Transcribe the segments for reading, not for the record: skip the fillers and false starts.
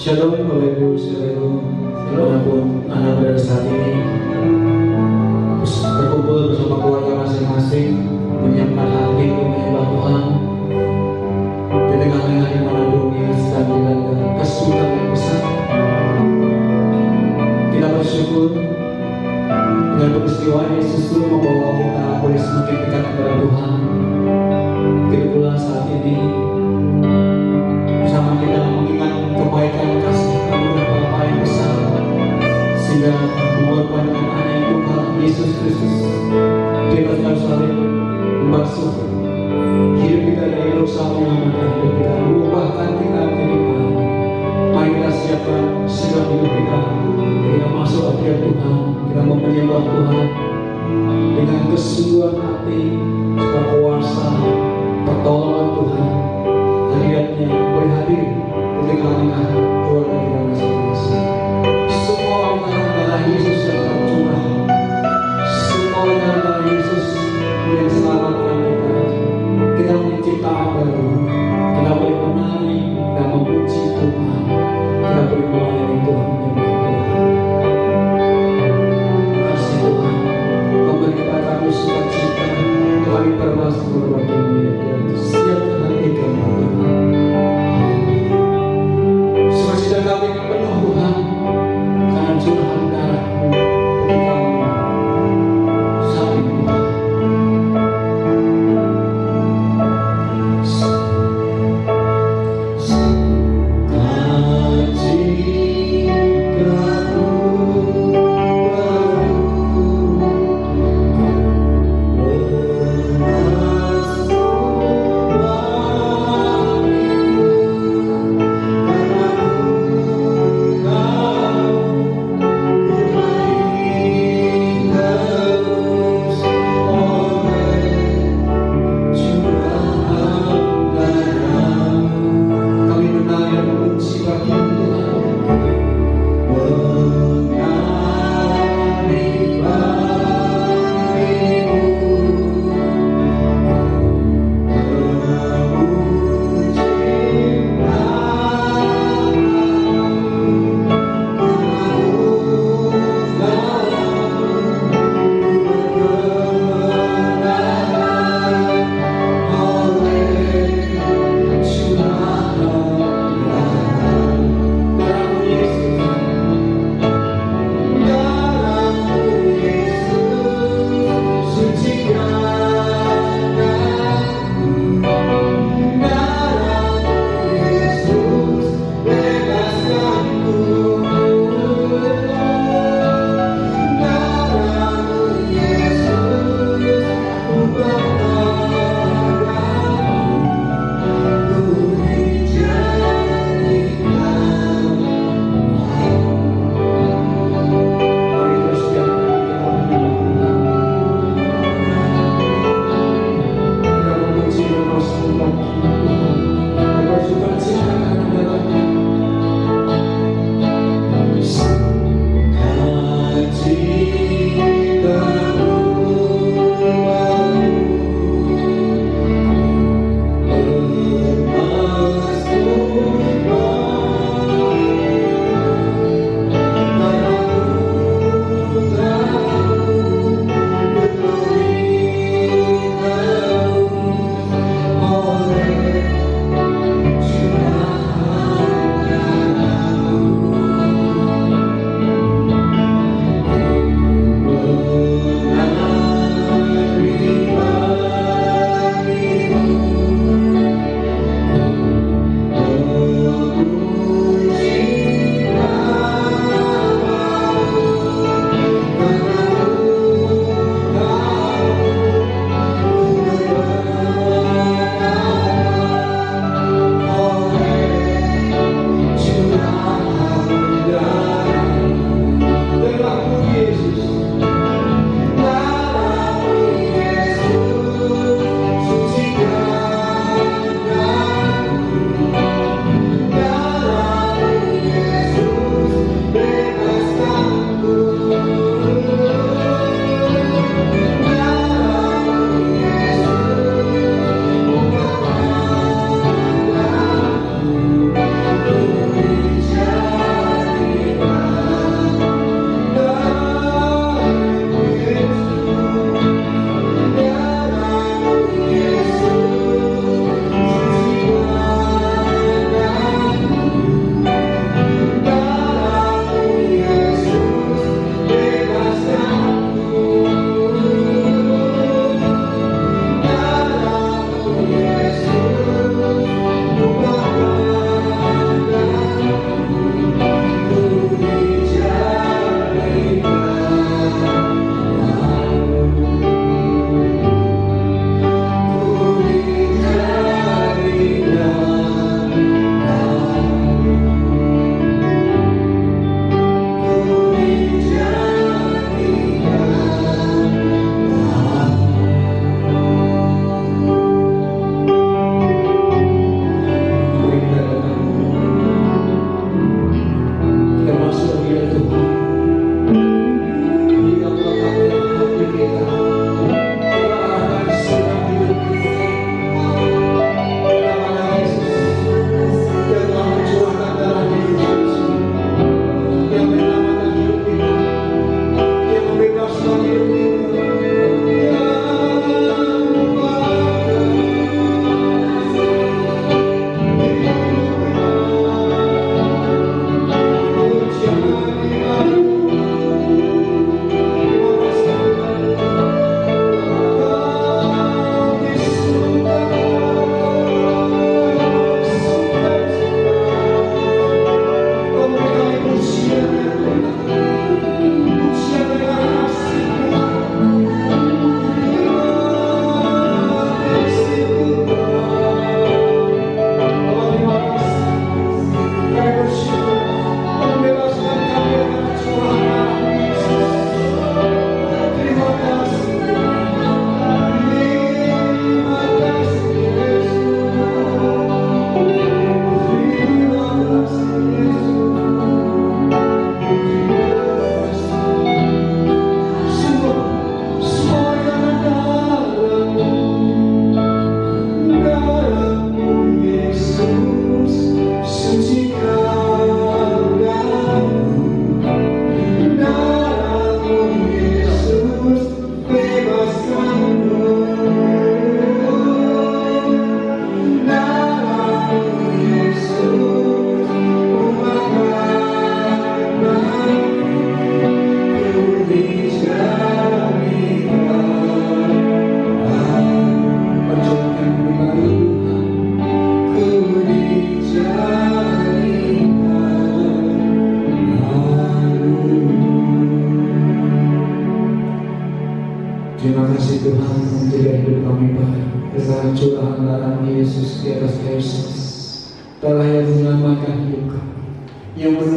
Shalom Bapak Ibu Saudara, dimanapun Anda berada saat ini, berkumpul bersama keluarga masing-masing, menyiapkan hati untuk menyembah Tuhan di tengah-tengah di mana dunia sedang dilanda kesulitan yang besar. Kita bersyukur dengan peristiwa Yesus itu membawa kita boleh semakin dekat kepada Tuhan. Begitu pula saat ini bersama kita mengingat kebaikan kasih karunia Bapa yang besar, sehingga membuat pandangan anak yang Tuhan Yesus Kristus di atas kayu salib membasuh hidup kita dari dosa, menyelamatkan hidup kita, mengubahkan kita menjadi baru. Mari kita siapkan segala hidup kita, kita masuk hadirat Tuhan, kita menyembah Tuhan dengan kesungguhan hati, supaya kuasa pertolongan Tuhan, hadiratnya boleh hadir di tengah-tengah keluarga kita masing-masing. Semua orang darah Yesus yang tercurah, semua orang darah Yesus yang selamatkan kita. Kita menciptakan baru, kita boleh menari dan memuji Tuhan, kita boleh melayani Tuhan, menyembah Tuhan. Kasih Tuhan memberi kepadaku sukacita, kami permasuk berbagai dunia, siapkan hari kehidupan Tuhan.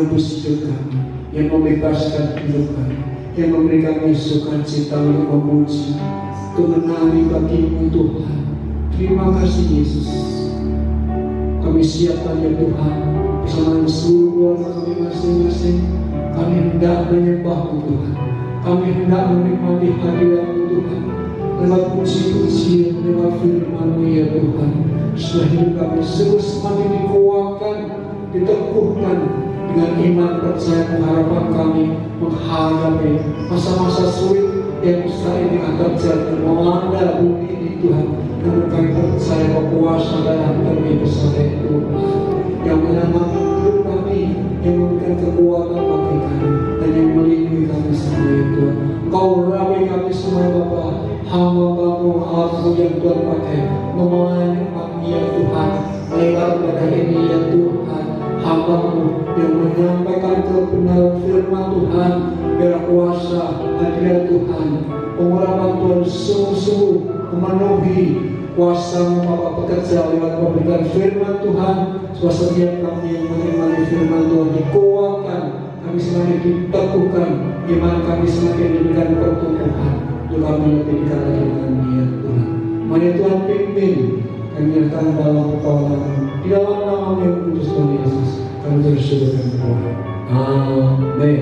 menebus hidup kami, yang membebaskan hidup kami, yang memberi kami sukacita untuk memuji, untuk menari bagi-Mu Tuhan. Terima kasih Yesus. Kami siapkan ya Tuhan, bersama dengan seluruh keluarga kami masing-masing. Kami hendak menyembah-Mu Tuhan. Kami hendak menikmati hadirat-Mu Tuhan. Lewat puji-pujian, lewat firman-Mu ya Tuhan. Supaya hidup kami semakin dikuatkan, diteguhkan dengan iman, percaya, pengharapan kami menghadapi masa-masa sulit yang saat ini akan terjadi melanda bumi ini Tuhan. Namun kami percaya bahwa kuasa dan kami bersama Tuhan yang menyelamatkan hidup kami, yang memberikan kekuatan bagi kami, dan yang melindungi kami semua ya Tuhan. Kau rawi kami semua Bapa, hamba-Mu, alat-Mu yang Tuhan pakai memelayani kami ya Tuhan. Lewat pada ini ya Tuhan, hamba-Mu yang menyampaikan kebenaran firman Tuhan, biar kuasa hadirat Tuhan, pengurapan Tuhan sungguh-sungguh memenuhi kuasa-Mu Bapa bekerja lewat memberikan firman Tuhan. Setiap kami yang menerima firman Tuhan dikuatkan, kami semakin diteguhkan, iman kami semakin diberikan pertumbuhan, untuk kami lebih dekat lagi dengan Dia Tuhan. Mari Tuhan pimpin kami datang dalam pertolongan-Mu, di dalam nama yang kudus Tuhan Yesus kami bersyukur dan berdoa. Amin.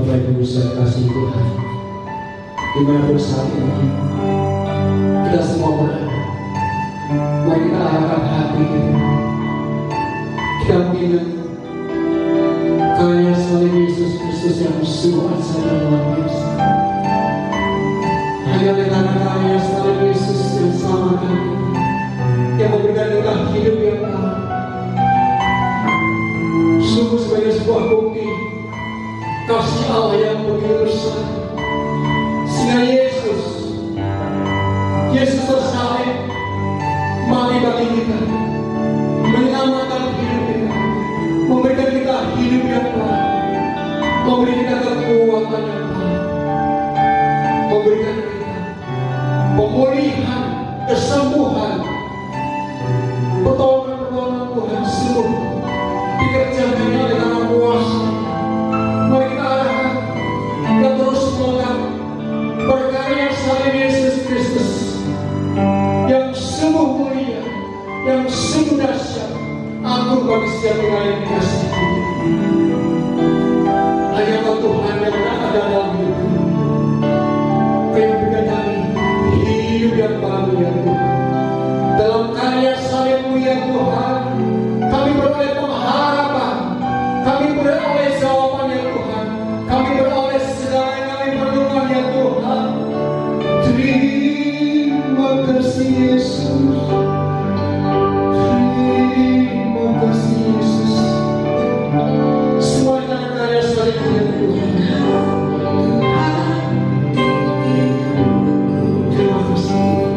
Bapak Ibu saya kasih Tuhan, dimanapun saat ini kita semua berada, mari kita arahkan hati kita mengingat karya salib Yesus Kristus yang sungguh saja luar biasa. Hanya dengan karya salib Yesus yang selamatkan, yang memberikan kita hidup yang baru, sungguh sebagai sebuah bukti kasih Allah yang begitu besar. Sehingga Yesus tersalib mati bagi kita, menyelamatkan hidup kita, memberikan kita hidup yang baru, memberikan kita kekuatan yang baru, memberikan kita pemulihan, kesembuhan, pertolongan Tuhan seluruh dikerjakan oleh karena kuasa. Mari kita arahkan, kita terus melakukan berkarya salib Yesus Kristus yang sungguh mulia, yang sungguh dahsyat, agung bagi setiap orang yang dikasihi. Hanya Kau Tuhan yang ada dalam hidup kami. Kau yang berikan kami hidup yang baru ya Tuhan. Dalam karya salib-Mu ya Tuhan, kami beroleh pengharapan, kami beroleh jawaban ya Tuhan, kami beroleh segala yang kami perlukan ya Tuhan. Terima kasih Yesus, terima kasih Yesus. Semua karya salib-Mu ya Tuhan. Terima kasih.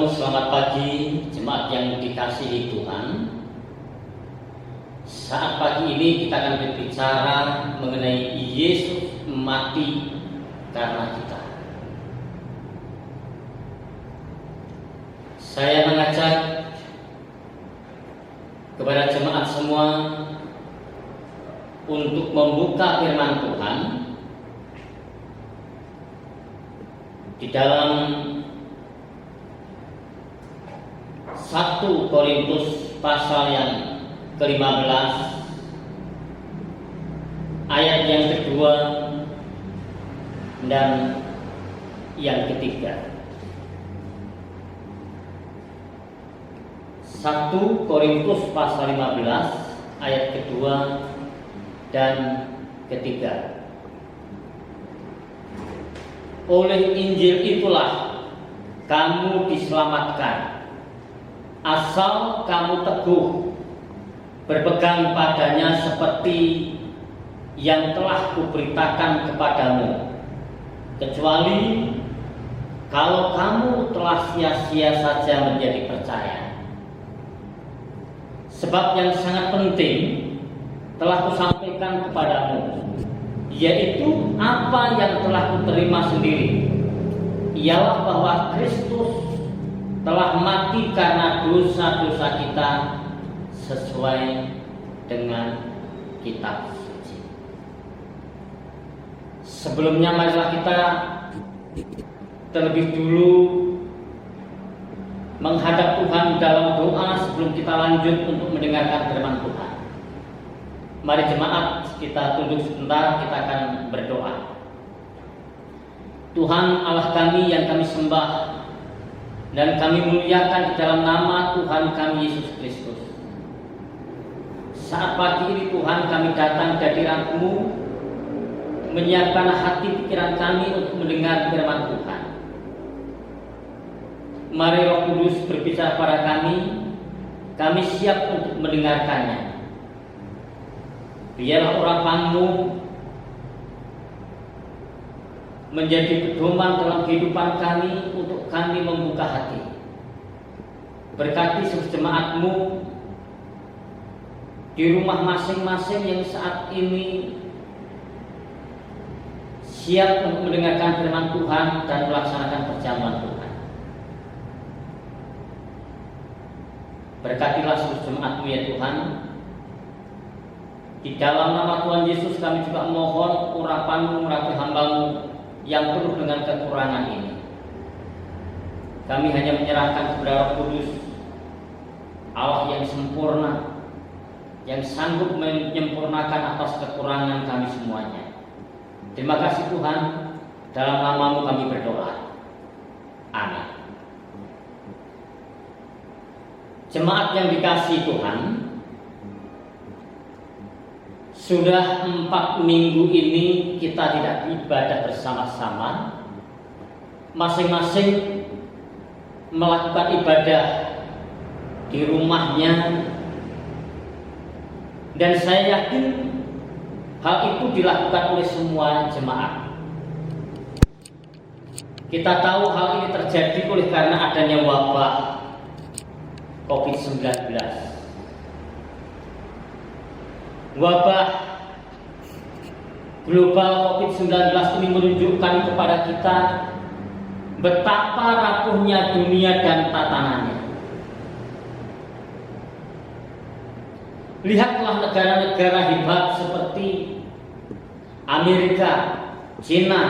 Shalom, selamat pagi jemaat yang dikasihi Tuhan. Saat pagi ini kita akan berbicara mengenai Yesus mati karena kita. Saya mengajak kepada jemaat semua untuk membuka firman Tuhan di dalam 1 Korintus pasal yang ke-15 ayat yang kedua dan yang ketiga. 1 Korintus pasal 15 ayat kedua dan ketiga. Oleh Injil itulah kamu diselamatkan, asal kamu teguh berpegang padanya seperti yang telah kuberitakan kepadamu, kecuali kalau kamu telah sia-sia saja menjadi percaya. Sebab yang sangat penting telah kusampaikan kepadamu, yaitu apa yang telah kuterima sendiri, ialah bahwa Kristus telah mati karena dosa-dosa kita sesuai dengan kitab suci. Sebelumnya marilah kita terlebih dulu menghadap Tuhan dalam doa sebelum kita lanjut untuk mendengarkan firman Tuhan. Mari jemaat kita tunduk sebentar, kita akan berdoa. Tuhan Allah kami yang kami sembah dan kami muliakan di dalam nama Tuhan kami Yesus Kristus. Saat pagi ini Tuhan kami datang dari hadirat-Mu, menyiapkan hati pikiran kami untuk mendengar firman Tuhan. Mari Roh Kudus berbicara pada kami siap untuk mendengarkannya. Biarlah urapan-Mu menjadi pedoman dalam kehidupan kami untuk kami membuka hati. Berkati seluruh jemaat-Mu di rumah masing-masing yang saat ini siap untuk mendengarkan firman Tuhan dan melaksanakan perjamuan Tuhan. Berkatilah seluruh jemaat-Mu ya Tuhan. Di dalam nama Tuhan Yesus kami juga mohon urapan-Mu merapi hamba-Mu yang penuh dengan kekurangan ini. Kami hanya menyerahkan kepada Roh Kudus, Allah yang sempurna, yang sanggup menyempurnakan atas kekurangan kami semuanya. Terima kasih Tuhan, dalam nama-Mu kami berdoa. Amin. Jemaat yang dikasihi Tuhan, sudah 4 minggu ini kita tidak ibadah bersama-sama, masing-masing melakukan ibadah di rumahnya, dan saya yakin hal itu dilakukan oleh semua jemaat. Kita tahu hal ini terjadi oleh karena adanya wabah COVID-19. Wabah global COVID-19 ini menunjukkan kepada kita betapa rapuhnya dunia dan tatanannya. Lihatlah negara-negara hebat seperti Amerika, China,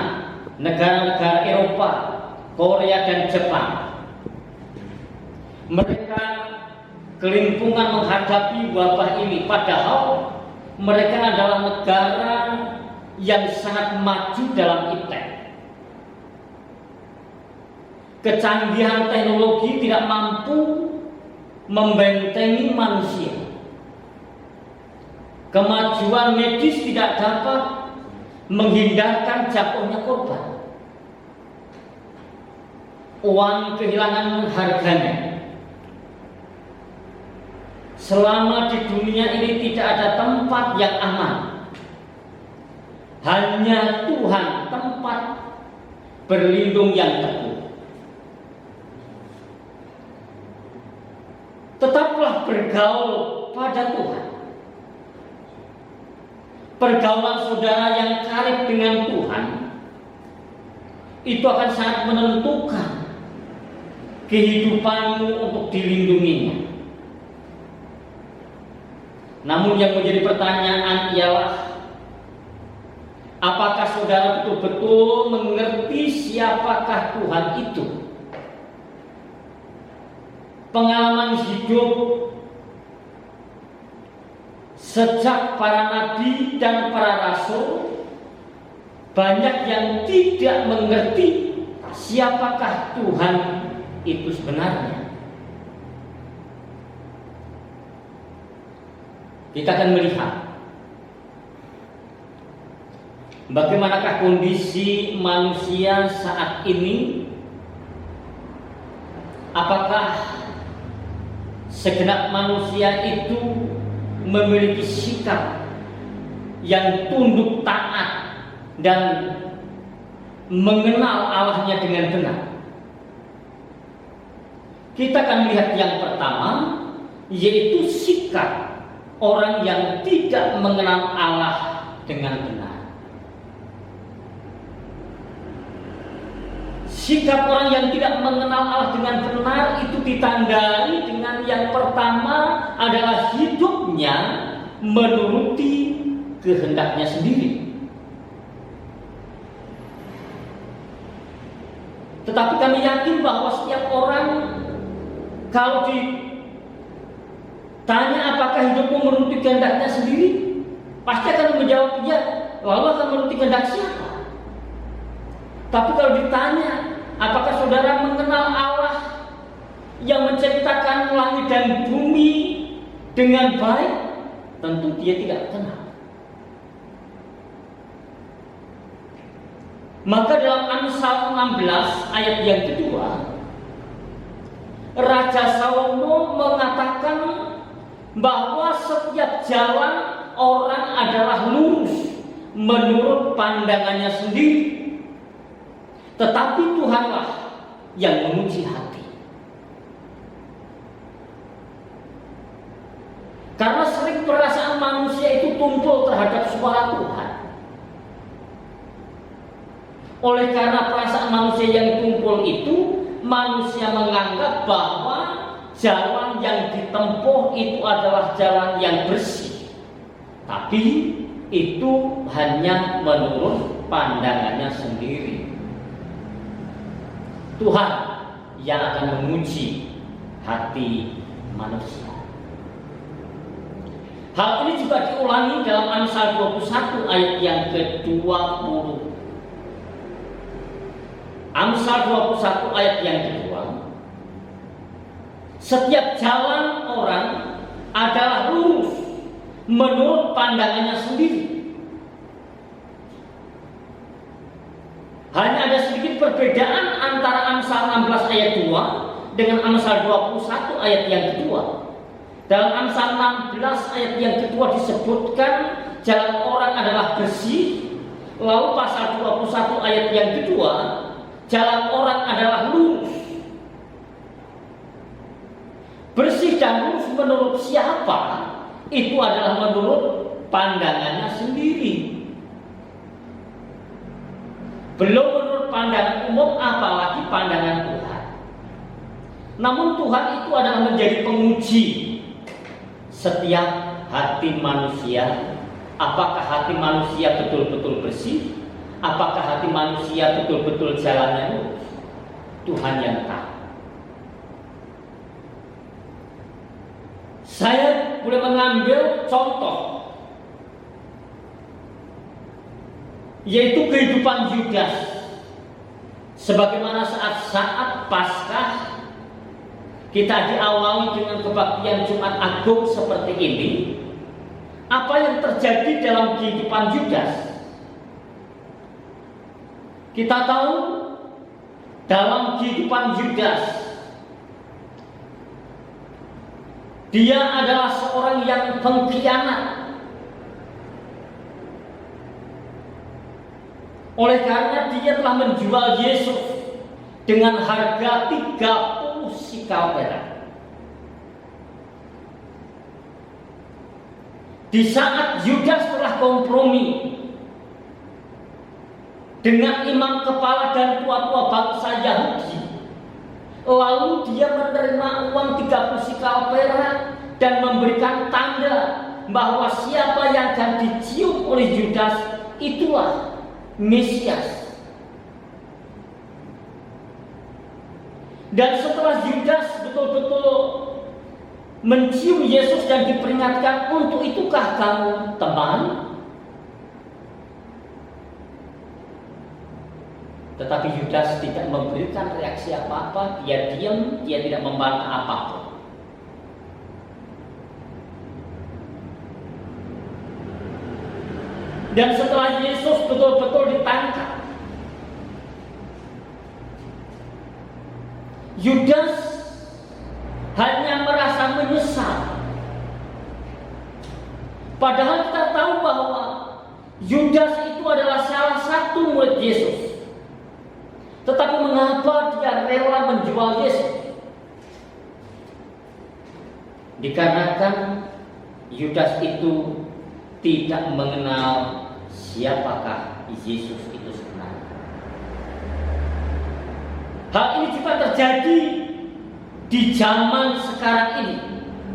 negara-negara Eropa, Korea dan Jepang. Mereka kelimpungan menghadapi wabah ini, padahal mereka adalah negara yang sangat maju dalam iptek. Kecanggihan teknologi tidak mampu membentengi manusia. Kemajuan medis tidak dapat menghindarkan jatuhnya korban. Uang kehilangan harganya. Selama di dunia ini tidak ada tempat yang aman. Hanya Tuhan tempat berlindung yang teguh. Tetaplah bergaul pada Tuhan. Pergaulan saudara yang karib dengan Tuhan itu akan sangat menentukan kehidupanmu untuk dilindunginya. Namun yang menjadi pertanyaan ialah, apakah saudara betul-betul mengerti siapakah Tuhan itu? Pengalaman hidup sejak para nabi dan para rasul, banyak yang tidak mengerti siapakah Tuhan itu sebenarnya. Kita akan melihat bagaimanakah kondisi manusia saat ini. Apakah segenap manusia itu memiliki sikap yang tunduk taat dan mengenal Allahnya dengan benar? Kita akan melihat yang pertama, yaitu sikap orang yang tidak mengenal Allah dengan benar. Sikap orang yang tidak mengenal Allah dengan benar itu ditandai dengan yang pertama adalah hidupnya menuruti kehendaknya sendiri. Tetapi kami yakin bahwa setiap orang kalau ditanya apakah hidupmu menuruti kehendaknya sendiri, pasti akan menjawab ya, lalu akan menuruti kehendak siapa? Tapi kalau ditanya apakah saudara mengenal Allah yang menciptakan langit dan bumi dengan baik, tentu dia tidak kenal. Maka dalam Amsal 16 ayat yang kedua, Raja Salomo mengatakan bahwa setiap jalan orang adalah lurus menurut pandangannya sendiri, tetapi Tuhanlah yang menguji hati. Karena sering perasaan manusia itu tumpul terhadap suara Tuhan. Oleh karena perasaan manusia yang tumpul itu, manusia menganggap bahwa jalan yang ditempuh itu adalah jalan yang bersih. Tapi itu hanya menurut pandangannya sendiri. Tuhan yang akan menguji hati manusia. Hal ini juga diulangi dalam Amsal 21 ayat yang ke-20. Amsal 21 ayat yang kedua, setiap jalan orang adalah lurus menurut pandangannya sendiri. Hanya ada sedikit perbedaan antara Amsal 16 ayat 2 dengan Amsal 21 ayat yang kedua. Dalam Amsal 16 ayat yang kedua disebutkan jalan orang adalah bersih. Lalu pasal 21 ayat yang kedua, jalan orang adalah lurus. Bersih dan lurus menurut siapa? Itu adalah menurut pandangannya sendiri. Belum menurut pandangan umum, apalagi pandangan Tuhan. Namun Tuhan itu adalah menjadi penguji setiap hati manusia. Apakah hati manusia betul-betul bersih? Apakah hati manusia betul-betul jalannya lurus? Tuhan yang tahu. Saya boleh mengambil contoh, yaitu kehidupan Yudas. Sebagaimana saat-saat Paskah kita diawali dengan kebaktian Jumat Agung seperti ini, apa yang terjadi dalam kehidupan Yudas? Kita tahu dalam kehidupan Yudas, dia adalah seorang yang pengkhianat. Oleh karena dia telah menjual Yesus dengan harga 30 sikal perak. Di saat Yudas telah kompromi dengan imam kepala dan tua-tua bangsa Yahudi, lalu dia menerima uang 30 sikal perak dan memberikan tanda bahwa siapa yang akan dicium oleh Yudas itulah Mesias. Dan setelah Yudas betul-betul mencium Yesus dan diperingatkan, untuk itukah kamu teman? Tetapi Yudas tidak memberikan reaksi apa-apa, dia diam, dia tidak membantah apapun. Dan setelah Yesus betul-betul ditangkap, Yudas hanya merasa menyesal. Padahal kita tahu bahwa Yudas itu adalah salah satu murid Yesus. Tetapi mengapa dia rela menjual Yesus? Dikarenakan Yudas itu tidak mengenal siapakah Yesus itu sebenarnya. Hal ini juga terjadi di zaman sekarang ini.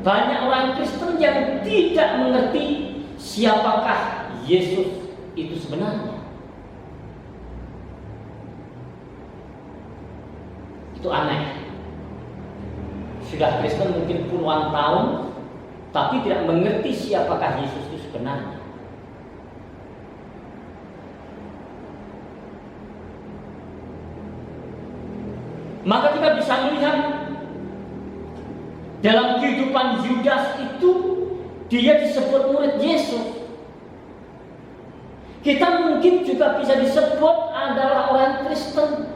Banyak orang Kristen yang tidak mengerti siapakah Yesus itu sebenarnya. Itu aneh. Sudah Kristen mungkin puluhan tahun, tapi tidak mengerti siapakah Yesus itu sebenarnya. Maka kita bisa melihat dalam kehidupan Yudas itu, dia disebut murid Yesus. Kita mungkin juga bisa disebut adalah orang Kristen.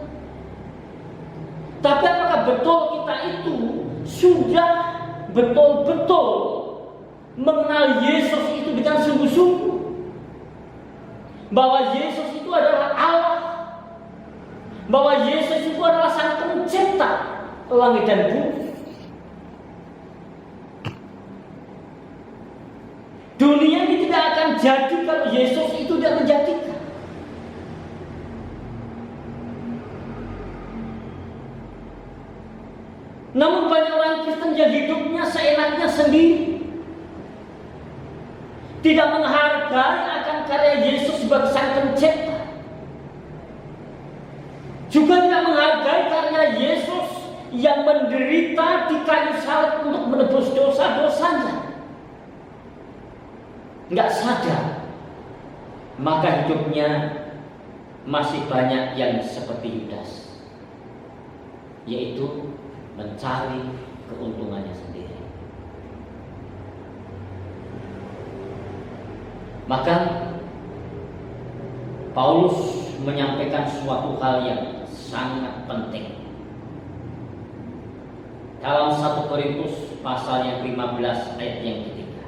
Tapi apakah betul kita itu sudah betul-betul mengenal Yesus itu dengan sungguh-sungguh? Bahwa Yesus itu adalah Allah, bahwa Yesus itu adalah Sang Pencipta langit dan bumi. Dunia ini tidak akan jadi kalau Yesus itu tidak menjadikan. Namun banyak orang Kristen yang hidupnya seenaknya sendiri, tidak menghargai akan karya Yesus sebagai Sang Pencipta, juga tidak menghargai karya Yesus yang menderita di kayu salib untuk menebus dosa-dosanya. Nggak sadar, maka hidupnya masih banyak yang seperti Yudas, yaitu mencari keuntungannya sendiri. Maka Paulus menyampaikan suatu hal yang sangat penting dalam 1 Korintus pasal yang 15 ayat yang ketiga.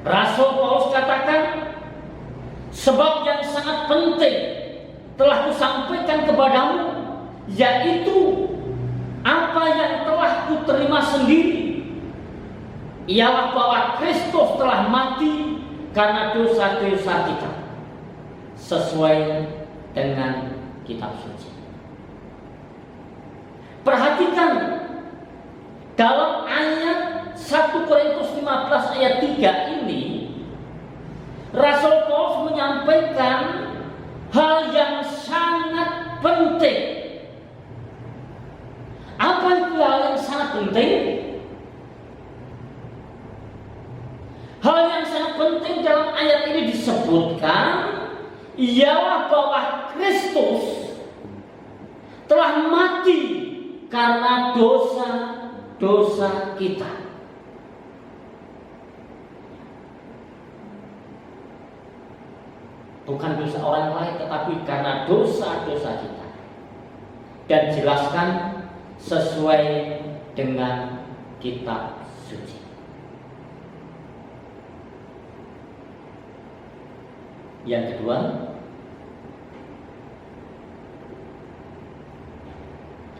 Rasul Paulus katakan, sebab yang sangat penting telah kusampaikan kepadamu, yaitu apa yang telah kuterima sendiri, ialah bahwa Kristus telah mati karena dosa-dosa kita, sesuai dengan kitab suci. Perhatikan dalam ayat 1 Korintus 15 ayat 3 ini, Rasul Paulus menyampaikan hal yang sangat penting. Apa itu hal yang sangat penting? Hal yang sangat penting dalam ayat ini disebutkan ialah bahwa Kristus telah mati karena dosa-dosa kita. Bukan dosa orang lain, tetapi karena dosa-dosa kita. Dan jelaskan sesuai dengan kitab suci. Yang kedua,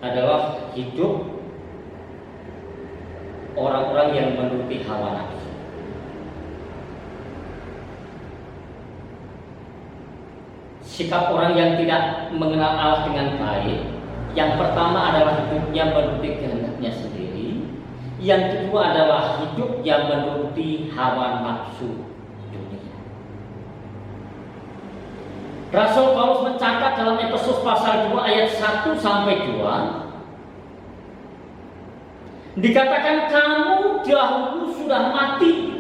adalah hidup orang-orang yang menuruti hawa nafsu. sikap orang yang tidak mengenal Allah dengan baik, yang pertama adalah hidupnya menuruti kehendaknya sendiri, yang kedua adalah hidup yang menuruti hawa nafsu dunia. Rasul Paulus mencatat dalam Efesus pasal 2 ayat 1 sampai 2, dikatakan kamu dahulu sudah mati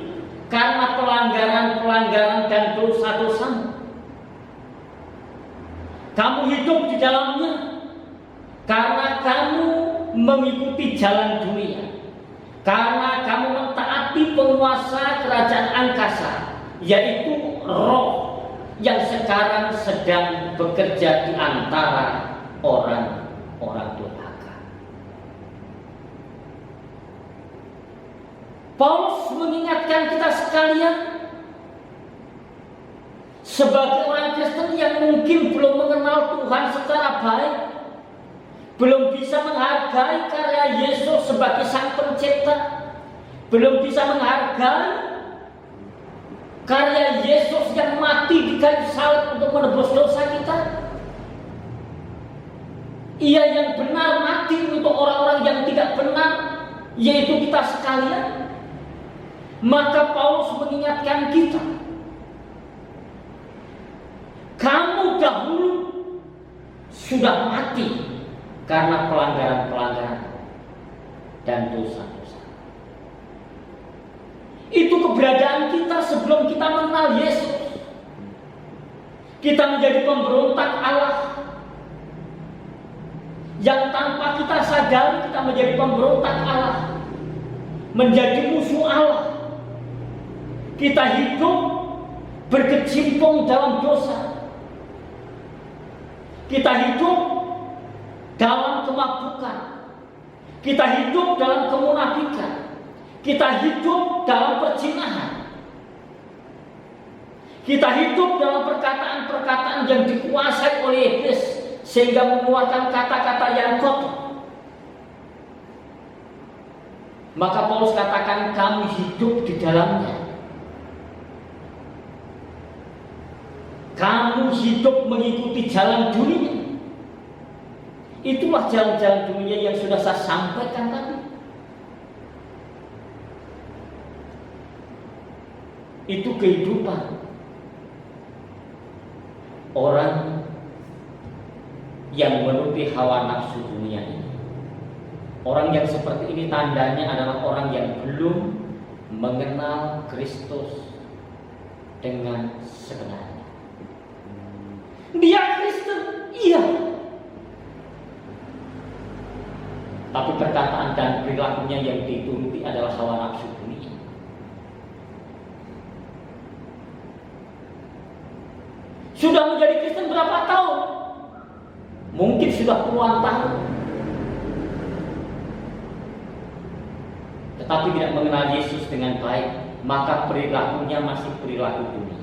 karena pelanggaran-pelanggaran dan dosa-dosamu. Kamu hidup di dalamnya karena kamu mengikuti jalan dunia, karena kamu mentaati penguasa kerajaan angkasa, yaitu roh yang sekarang sedang bekerja di antara orang-orang durhaka. Paulus mengingatkan kita sekalian sebagai orang Kristen yang mungkin belum mengenal Tuhan secara baik, belum bisa menghargai karya Yesus sebagai Sang Pencipta, belum bisa menghargai karya Yesus yang mati di kayu salib untuk menebus dosa kita. Ia yang benar mati untuk orang-orang yang tidak benar, yaitu kita sekalian. Maka Paulus mengingatkan kita, kamu dahulu sudah mati karena pelanggaran-pelanggaran dan dosa-dosa. Itu keberadaan kita sebelum kita mengenal Yesus. Kita menjadi pemberontak Allah, yang tanpa kita sadari kita menjadi pemberontak Allah, menjadi musuh Allah. Kita hidup berkecimpung dalam dosa. Kita hidup dalam kemabukan. Kita hidup dalam kemunafikan. Kita hidup dalam perzinahan. Kita hidup dalam perkataan-perkataan yang dikuasai oleh iblis sehingga mengeluarkan kata-kata yang kotor. Maka Paulus katakan kami hidup di dalamnya. Kamu hidup mengikuti jalan dunia. Itulah jalan-jalan dunia yang sudah saya sampaikan tadi. Itu kehidupan orang yang menuruti hawa nafsu dunia ini. Orang yang seperti ini tandanya adalah orang yang belum mengenal Kristus dengan sebenarnya. Dia Kristen, iya. Tapi perkataan dan perilakunya yang dituruti adalah hawa nafsu dunia. Sudah menjadi Kristen berapa tahun? Mungkin sudah puluhan tahun. Tetapi tidak mengenal Yesus dengan baik, maka perilakunya masih perilaku dunia.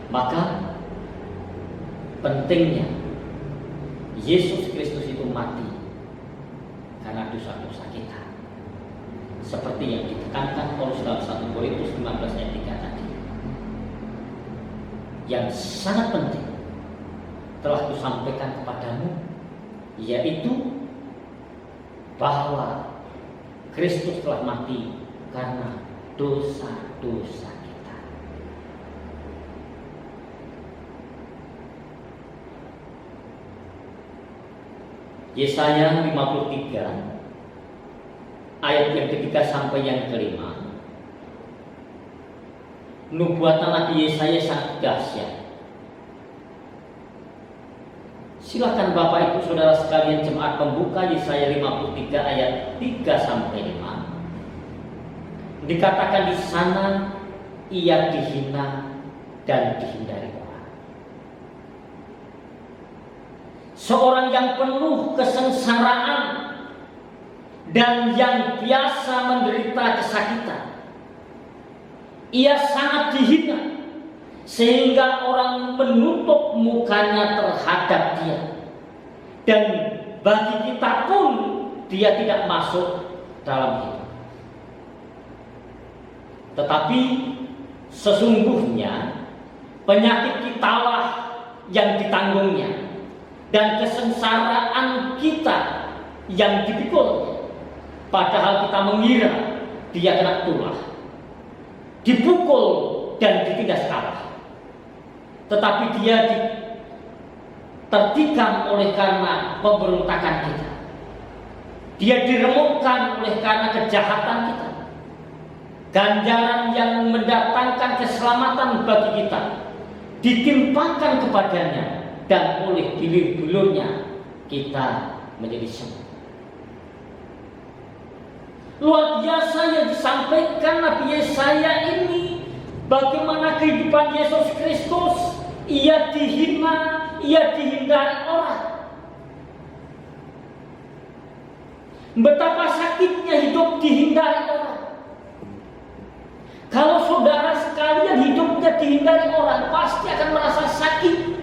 Maka pentingnya Yesus Kristus itu mati karena dosa-dosa kita, seperti yang ditekankan Paulus dalam 1 Korintus 15 ayat 3 tadi. Yang sangat penting telah kusampaikan kepadamu, yaitu bahwa Kristus telah mati karena dosa-dosa kita. Yesaya 53 ayat yang ketiga sampai yang kelima. Nubuatan Nabi Yesaya sangat dahsyat. Silakan Bapak Ibu Saudara sekalian jemaat membuka Yesaya 53 ayat 3 sampai 5. Dikatakan di sana ia dihina dan dihindari orang. Seorang yang penuh kesengsaraan dan yang biasa menderita kesakitan. Ia sangat dihina sehingga orang menutup mukanya terhadap dia, dan bagi kita pun dia tidak masuk dalam hidup. Tetapi sesungguhnya penyakit kitalah yang ditanggungnya, dan kesengsaraan kita yang dipikulnya. Padahal kita mengira dia kena tulah, dipukul dan ditindas Allah. Tetapi dia tertikam oleh karena pemberontakan kita. Dia diremukkan oleh karena kejahatan kita. Ganjaran yang mendatangkan keselamatan bagi kita ditimpakan kepadanya, dan oleh bilur-bilurnya kita menjadi sembuh. Luar biasa yang disampaikan Nabi Yesaya ini, bagaimana kehidupan Yesus Kristus. Ia dihina, ia dihindari orang. Betapa sakitnya hidup dihindari orang. Kalau saudara sekalian hidupnya dihindari orang, pasti akan merasa sakit.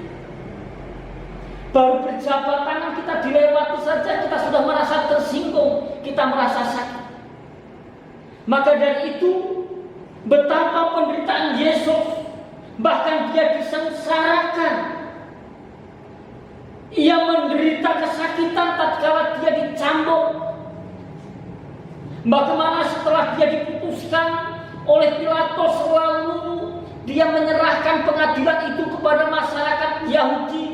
Baru berjabat tangan kita dilewati saja, kita sudah merasa tersinggung, kita merasa sakit. Maka dari itu, betapa penderitaan Yesus, bahkan dia disengsarakan. Ia menderita kesakitan tatkala dia dicambuk. Bagaimana setelah dia diputuskan oleh Pilatus, lalu dia menyerahkan pengadilan itu kepada masyarakat Yahudi.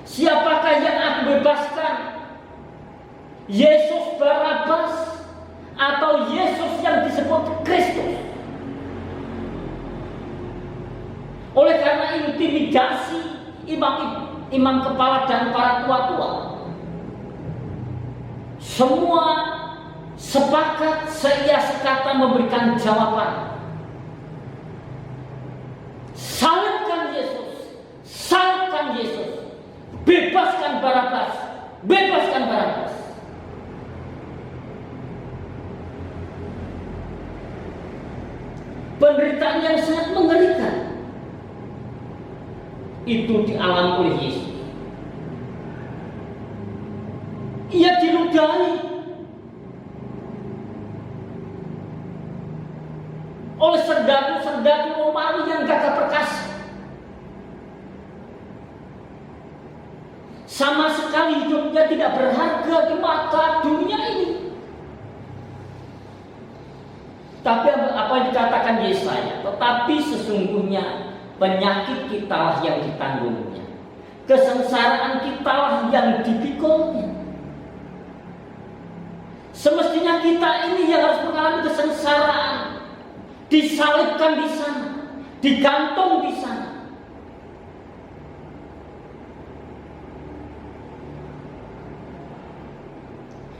Siapakah yang aku bebaskan? Yesus Barabas atau Yesus yang disebut Kristus? Oleh karena intimidasi imam kepala dan para tua-tua, semua sepakat seia sekata memberikan jawaban. Salibkan Yesus, salibkan Yesus, bebaskan Barabas, bebaskan Barabas. Penderitaan yang sangat mengerikan itu dialami oleh Yesus. Ia diludahi oleh serdadu-serdadu Romawi yang gagah perkasa. Sama sekali hidupnya tidak berharga di mata dunia ini. Tapi apa yang dikatakan Yesaya? Tetapi sesungguhnya penyakit kitalah yang ditanggungnya, kesengsaraan kitalah yang dipikulnya. Semestinya kita ini yang harus mengalami kesengsaraan, disalibkan di sana, digantung di sana.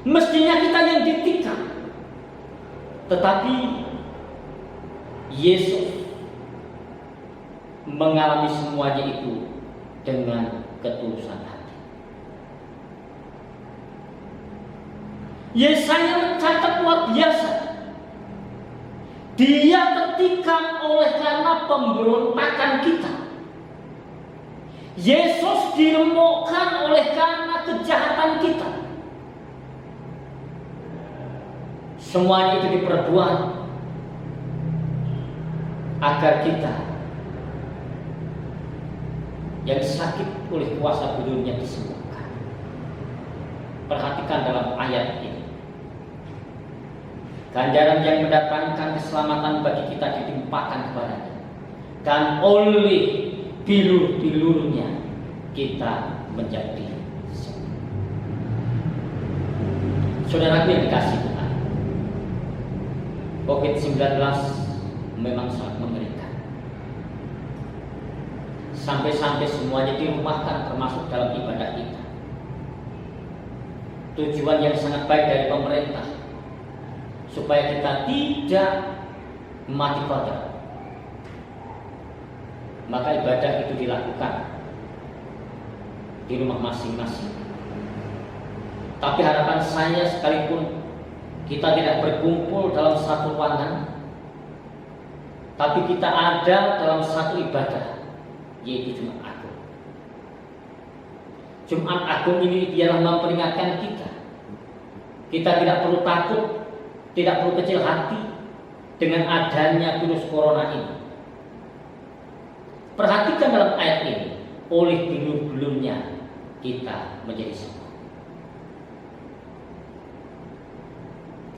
Mestinya kita yang ditikam. Tetapi Yesus mengalami semuanya itu dengan ketulusan hati. Yesaya mencatat luar biasa. Dia tertikam oleh karena pemberontakan kita. Yesus diremukkan oleh karena kejahatan kita. Semuanya itu diperbuat agar kita yang sakit oleh kuasa bilurnya disembuhkan. Perhatikan dalam ayat ini. Ganjaran yang mendatangkan keselamatan bagi kita ditimpakan kepadanya, dan oleh bilur-bilurnya kita menjadi sembuh. Saudaraku yang dikasihi Tuhan, COVID-19 memang sangat mengerikan. Sampai-sampai semuanya dirumahkan, termasuk dalam ibadah kita. Tujuan yang sangat baik dari pemerintah supaya kita tidak mati kodrat, maka ibadah itu dilakukan di rumah masing-masing. Tapi harapan saya, sekalipun kita tidak berkumpul dalam satu ruangan, tapi kita ada dalam satu ibadah, yaitu Jumat Agung. Jumat Agung ini ialah memperingatkan kita. Kita tidak perlu takut, tidak perlu kecil hati dengan adanya virus corona ini. Perhatikan dalam ayat ini, oleh dulur-dulurnya kita menjadi sembuh.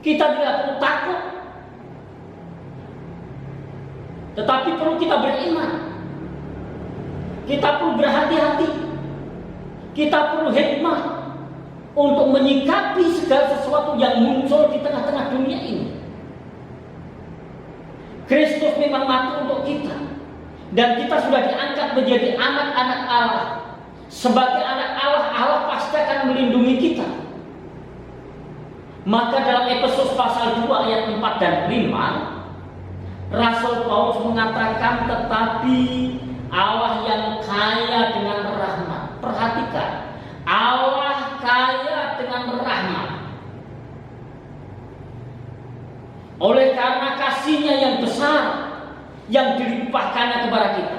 Kita tidak perlu takut, tetapi perlu kita beriman. Kita perlu berhati-hati. Kita perlu hikmah untuk menyikapi segala sesuatu yang muncul di tengah-tengah dunia ini. Kristus memang mati untuk kita, dan kita sudah diangkat menjadi anak-anak Allah. Sebagai anak Allah, Allah pasti akan melindungi kita. Maka dalam Efesus pasal 2 ayat 4 dan 5, Rasul Paulus mengatakan, tetapi Allah yang kaya dengan rahmat. Perhatikan, Allah kaya dengan rahmat. Oleh karena kasih-Nya yang besar, yang dilimpahkannya kepada kita,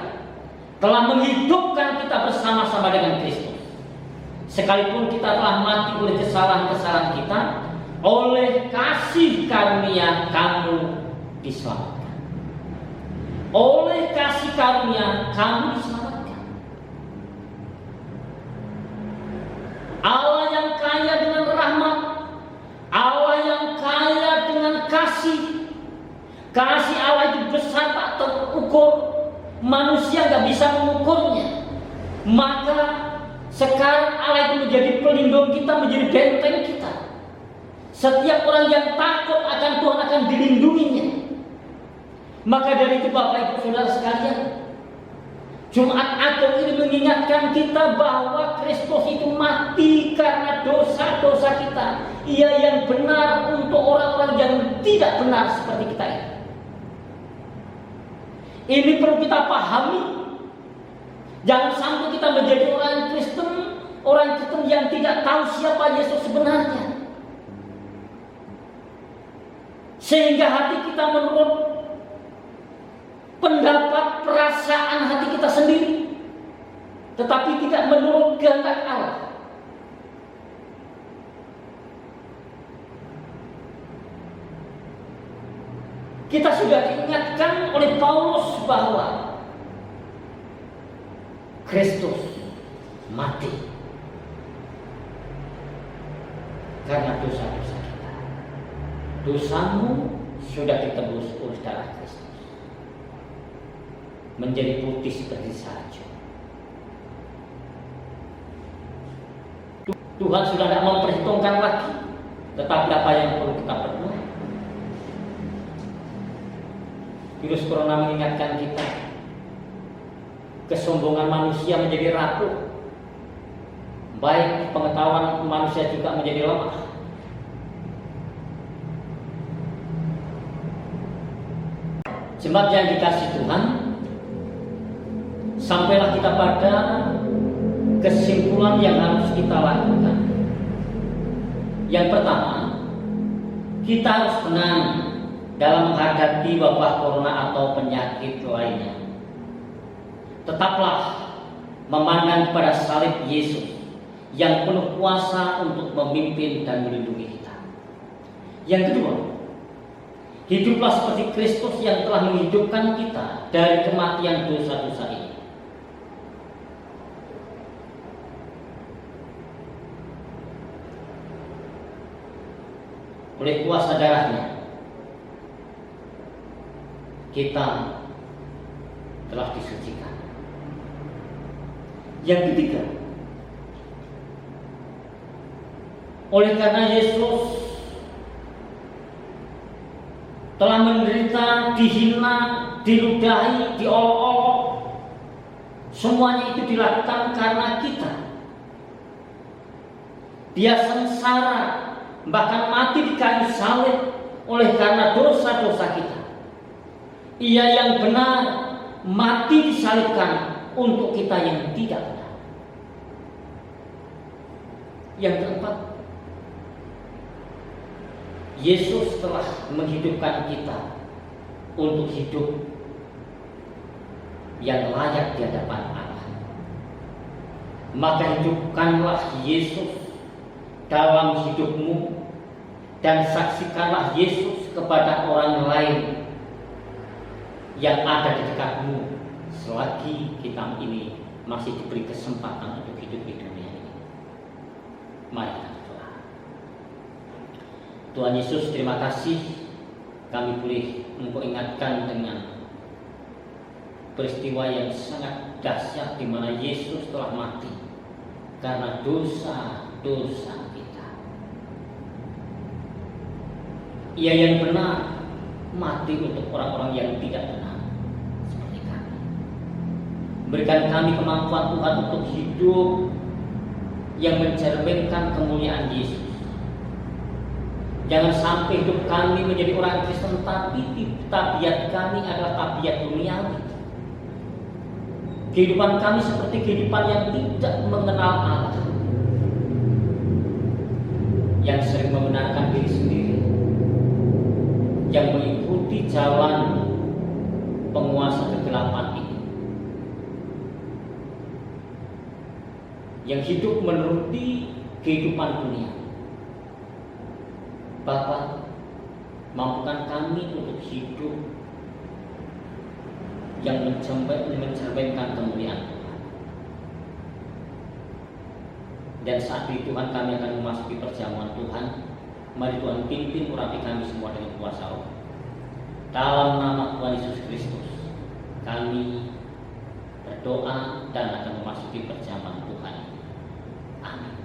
telah menghidupkan kita bersama-sama dengan Kristus. Sekalipun kita telah mati oleh kesalahan-kesalahan kita, oleh kasih karunia kamu diselamatkan. Oleh kasih karunia kamu diselamatkan. Allah yang kaya dengan rahmat, Allah yang kaya dengan kasih. Kasih Allah itu besar tak terukur, manusia gak bisa mengukurnya. Maka sekarang Allah itu menjadi pelindung kita, menjadi benteng kita. Setiap orang yang takut akan Tuhan akan dilindunginya. Maka dari itu Bapak Ibu Saudara sekalian, Jumat Agung ini mengingatkan kita bahwa Kristus itu mati karena dosa-dosa kita. Ia yang benar untuk orang-orang yang tidak benar seperti kita ini. Ini perlu kita pahami. Jangan sampai kita menjadi orang Kristen yang tidak tahu siapa Yesus sebenarnya. Sehingga hati kita menurut pendapat, perasaan hati kita sendiri, tetapi tidak menurut kehendak Allah. Kita sudah diingatkan oleh Paulus bahwa Kristus mati karena dosa-dosa kita. Dosamu sudah ditebus oleh darah Kristus, menjadi putih seperti salju. Tuhan sudah tidak memperhitungkan lagi, tetapi apa yang perlu kita perbuat. Virus corona mengingatkan kita, kesombongan manusia menjadi rapuh, baik pengetahuan manusia juga menjadi lemah. Jemaat yang dikasihi Tuhan, sampailah kita pada kesimpulan yang harus kita lakukan. Yang pertama, kita harus tenang dalam menghadapi wabah corona atau penyakit lainnya. Tetaplah memandang kepada salib Yesus yang penuh kuasa untuk memimpin dan melindungi kita. Yang kedua, hiduplah seperti Kristus yang telah menghidupkan kita dari kematian dosa-dosa ini. Oleh kuasa darahnya, kita telah disucikan. Yang ketiga, oleh karena Yesus telah menderita, dihina, diludahi, diolok-olok, semuanya itu dilakukan karena kita. Dia sengsara, bahkan mati di kayu salib oleh karena dosa-dosa kita. Ia yang benar mati disalibkan untuk kita yang tidak benar. Yang keempat, Yesus telah menghidupkan kita untuk hidup yang layak di hadapan Allah. Maka hidupkanlah Yesus dalam hidupmu dan saksikanlah Yesus kepada orang lain yang ada di dekatmu selagi kita ini masih diberi kesempatan untuk hidup di dunia ini. Mari kita berdoa. Tuhan Yesus, terima kasih kami boleh Engkau ingatkan dengan peristiwa yang sangat dahsyat di mana Yesus telah mati karena dosa-dosa kita. Ia yang benar mati untuk orang-orang yang tidak benar seperti kami. Berikan kami kemampuan Tuhan untuk hidup yang mencerminkan kemuliaan Yesus. Jangan sampai hidup kami menjadi orang Kristen tapi tabiat kami adalah tabiat duniawi. Kehidupan kami seperti kehidupan yang tidak mengenal Allah, yang sering membenarkan diri sendiri, yang mengikuti jalan penguasa kegelapan ini, yang hidup menuruti kehidupan dunia. Bapa, mampukan kami untuk hidup yang mencerminkan kemuliaan Tuhan. Dan saat itu Tuhan, kami akan memasuki perjamuan Tuhan. Mari Tuhan pimpin urapi kami semua dengan kuasa Roh. Dalam nama Tuhan Yesus Kristus kami berdoa dan akan memasuki perjamuan Tuhan. Amin.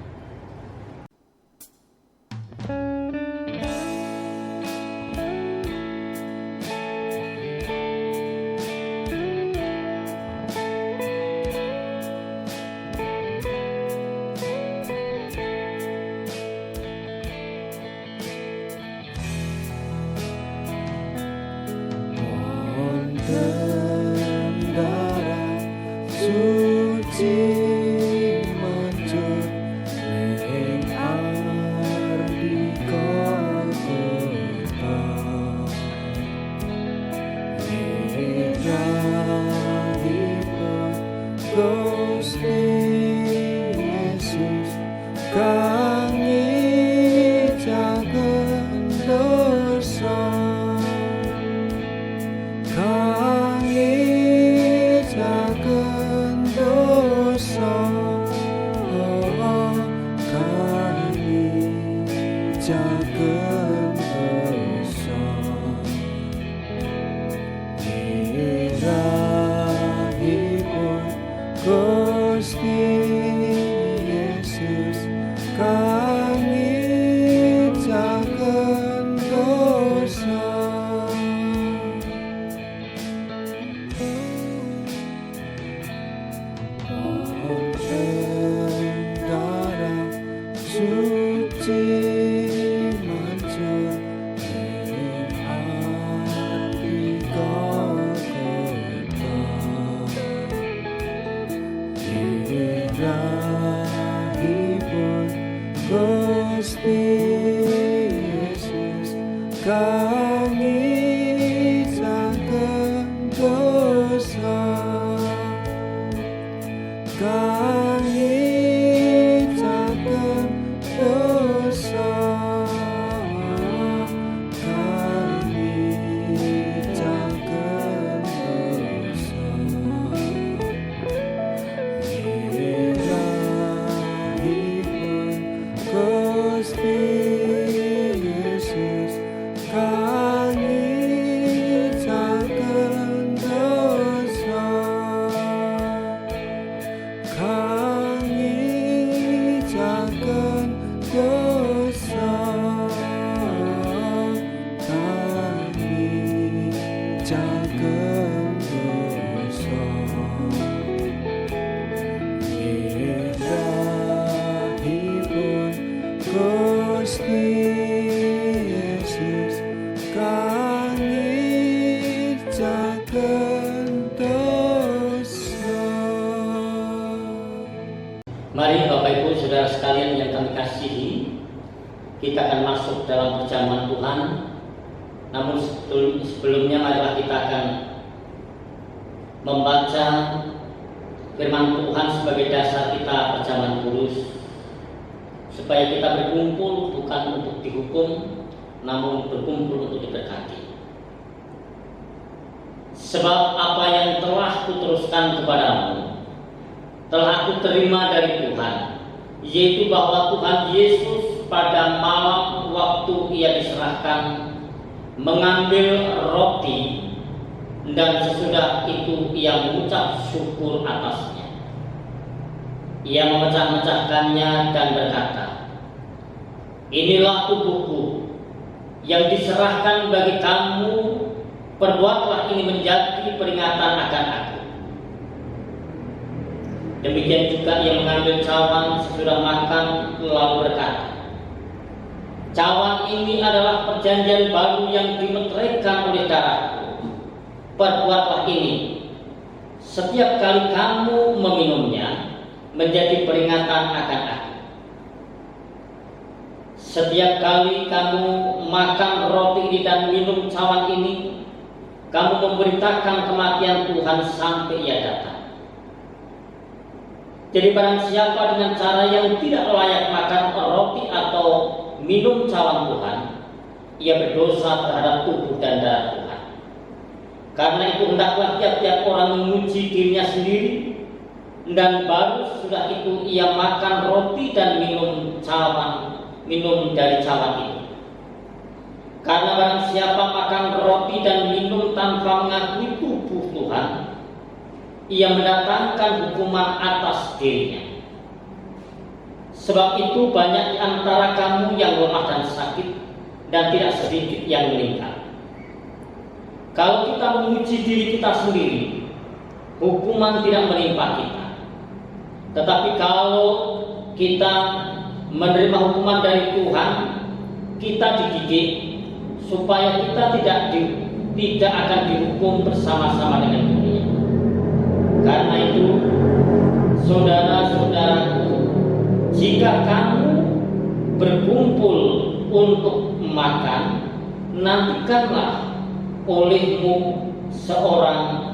Mari Bapak Ibu Saudara sekalian yang kami kasihi, kita akan masuk dalam perjamuan Tuhan. Namun sebelumnya marilah kita akan membaca firman Tuhan sebagai dasar kita perjamuan kudus, supaya kita berkumpul bukan untuk dihukum, namun berkumpul untuk diberkati. Sebab apa yang telah kuteruskan kepadamu telah aku terima dari Tuhan, yaitu bahwa Tuhan Yesus pada malam waktu ia diserahkan mengambil roti, dan sesudah itu ia mengucap syukur atasnya. Ia memecah-mecahkannya dan berkata, "Inilah tubuhku yang diserahkan bagi kamu, perbuatlah ini menjadi peringatan akan aku." Demikian juga ia mengambil cawan sesudah makan lalu berkata, "Cawan ini adalah perjanjian baru yang dimeteraikan oleh darahku. Perbuatlah ini setiap kali kamu meminumnya menjadi peringatan akan aku. Setiap kali kamu makan roti ini dan minum cawan ini, kamu memberitakan kematian Tuhan sampai ia datang. Jadi barang siapa dengan cara yang tidak layak makan roti atau minum cawan Tuhan, ia berdosa terhadap tubuh dan darah Tuhan. Karena itu hendaklah tiap-tiap orang menguji dirinya sendiri, dan baru sudah itu ia makan roti dan minum dari cawan itu. Karena barang siapa makan roti dan minum tanpa mengakui tubuh Tuhan, ia mendatangkan hukuman atas dirinya. Sebab itu banyak di antara kamu yang lemah dan sakit, dan tidak sedikit yang meninggal. Kalau kita menguji diri kita sendiri, hukuman tidak menimpa kita. Tetapi kalau kita menerima hukuman dari Tuhan, kita dididik supaya kita tidak akan dihukum bersama-sama dengan dunia. Karena itu, saudara-saudaraku, jika kamu berkumpul untuk makan, nantikanlah olehmu seorang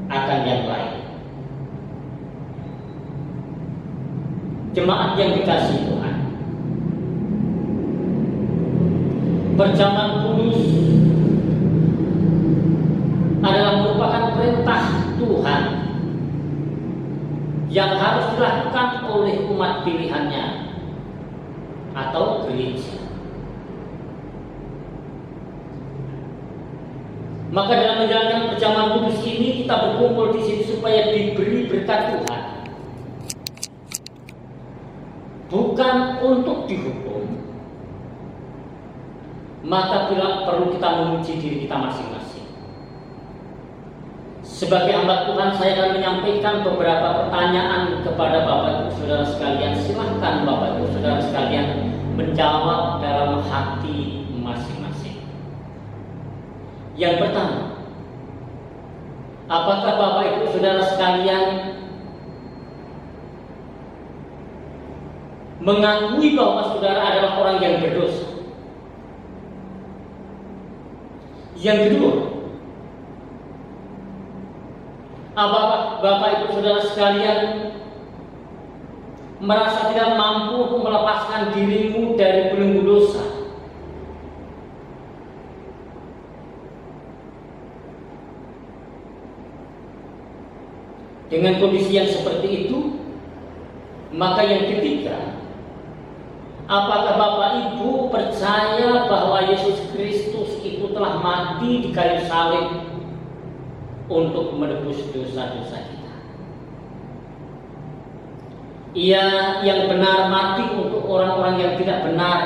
akan yang lain. Jemaat yang dikasihi Tuhan, perjamuan kudus adalah merupakan perintah Tuhan yang harus dilakukan oleh umat pilihannya atau gereja. Maka dalam menjalankan perjamuan kudus ini, kita berkumpul di sini supaya diberi berkat Tuhan, bukan untuk dihukum. Maka bila perlu kita menguji diri kita masing-masing. Sebagai hamba Tuhan, saya akan menyampaikan beberapa pertanyaan kepada Bapak Ibu Saudara sekalian. Silahkan Bapak Ibu Saudara sekalian menjawab dalam hati masing-masing. Yang pertama, apakah Bapak Ibu Saudara sekalian mengakui bahwa saudara adalah orang yang berdosa? Yang kedua, apakah Bapak Ibu Saudara sekalian merasa tidak mampu untuk melepaskan dirimu dari belenggu dosa? Dengan kondisi yang seperti itu, maka yang ketiga, apakah Bapak Ibu percaya bahwa Yesus Kristus itu telah mati di kayu salib untuk menebus dosa-dosa kita? Ia yang benar mati untuk orang-orang yang tidak benar,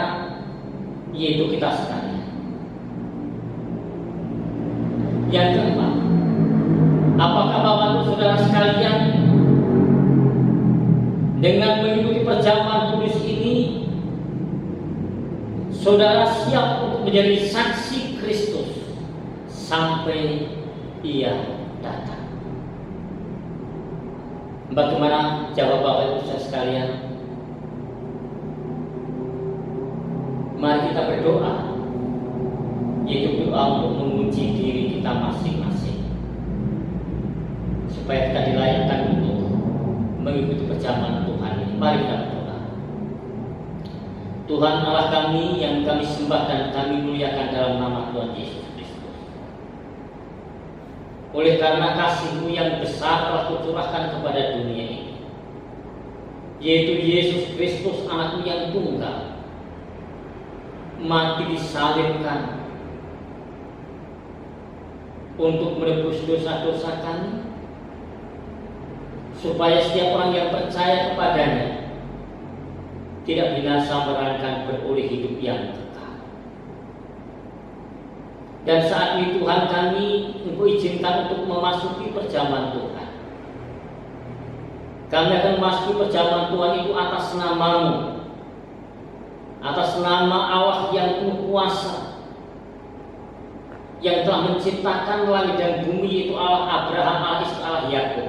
yaitu kita sekalian. Yang keempat, apakah Bapak Ibu Saudara sekalian dengan mengikuti perjamuan kudus ini, saudara siap untuk menjadi saksi Kristus sampai ia datang? Bagaimana jawab Bapak Ibu Saudara sekalian? Mari kita berdoa, yaitu doa untuk menguji diri kita masing-masing, supaya kita dilayakkan untuk mengikuti perjamuan Tuhan ini. Mari kita berdoa. Tuhan Allah kami yang kami sembah dan kami muliakan dalam nama Tuhan Yesus Kristus, oleh karena kasih-Mu yang besar telah Kucurahkan kepada dunia ini, yaitu Yesus Kristus anak-Mu yang tunggal, mati disalibkan untuk menebus dosa-dosa kami, supaya setiap orang yang percaya kepadanya tidak binasa melainkan beroleh hidup yang kekal. Dan saat ini Tuhan kami, Engkau izinkan untuk memasuki perjamuan Tuhan. Kami akan memasuki perjamuan Tuhan itu atas nama-Mu, atas nama Allah yang penuh kuasa, yang telah menciptakan langit dan bumi, yaitu Allah Abraham, Allah Ishak, Allah Yakub.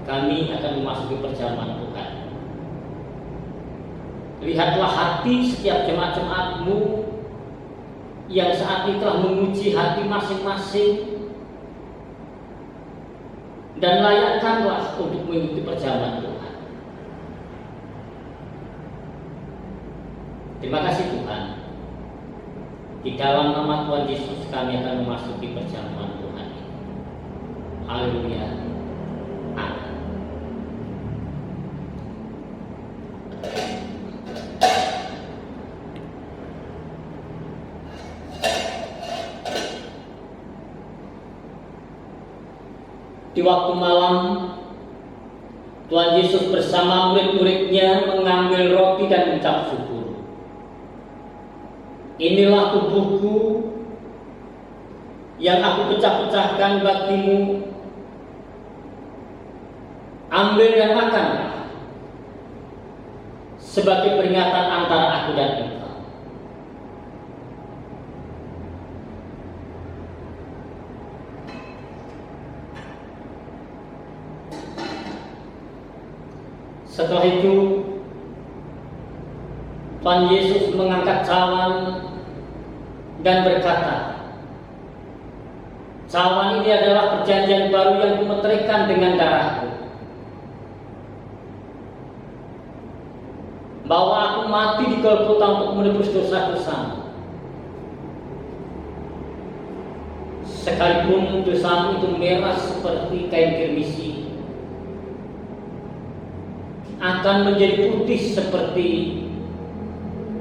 Kami akan memasuki perjamuan Tuhan. Lihatlah hati setiap jemaat-jemaat-Mu yang saat ini telah menguji hati masing-masing, dan layakkanlah untuk mengikuti perjamuan Tuhan. Terima kasih Tuhan. Di dalam nama Tuhan Yesus kami akan memasuki perjamuan Tuhan ini. Haleluya. Amin. Di waktu malam, Tuhan Yesus bersama murid-muridnya mengambil roti dan mengucap syukur. Inilah tubuhku yang aku pecah-pecahkan bagimu. Ambil dan makanlah sebagai peringatan antara aku dan engkau. Setelah itu Tuhan Yesus mengangkat cawan dan berkata, "Cawan ini adalah perjanjian baru yang kumeteraikan dengan darahku, bahwa aku mati di Golgota untuk menebus dosa-dosamu. Sekalipun dosamu itu merah seperti kain kirmisi, akan menjadi putih seperti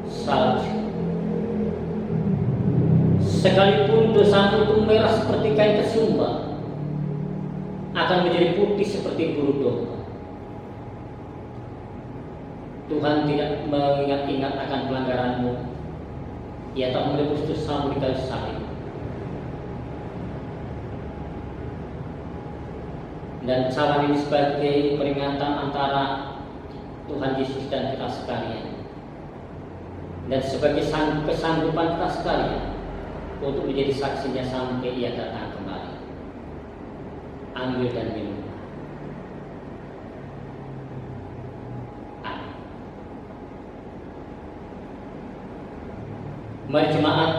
salju. Sekalipun dosamu itu merah seperti kain kesumba, akan menjadi putih seperti bulu domba." Tuhan tidak mengingat-ingat akan pelanggaranmu. Ia tak menebus dosamu di kayu salib. Dan cawan ini sebagai peringatan antara Tuhan Yesus dan kita sekalian, dan sebagai kesanggupan kita sekalian untuk menjadi saksinya sampai Ia datang kembali. Ambil dan minum. Amin. Mari jemaat,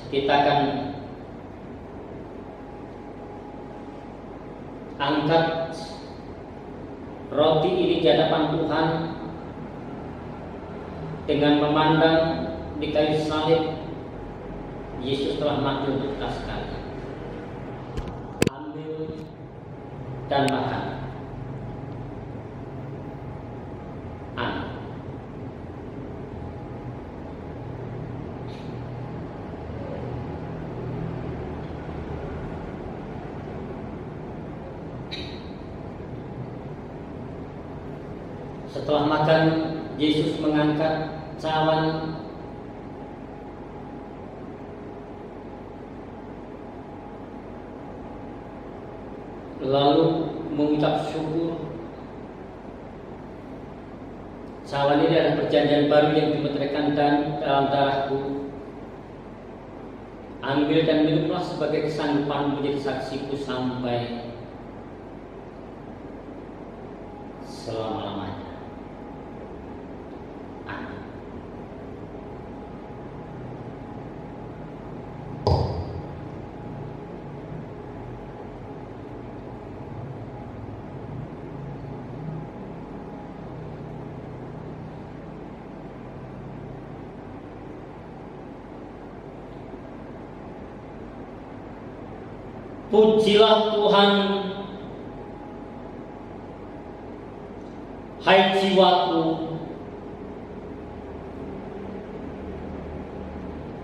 kita akan angkat roti ini di hadapan Tuhan dengan memandang di kayu salib Yesus telah mati untuk kita sekalian. Ambil dan makan. Amin. Setelah makan, Yesus mengangkat cawan lalu mengucap syukur. Cawan ini adalah perjanjian baru yang dimeteraikan dalam darahku. Ambil dan minumlah sebagai kesanggupan menjadi saksiku sampai selama-lamanya. Amin. Pujilah Tuhan, hai jiwaku.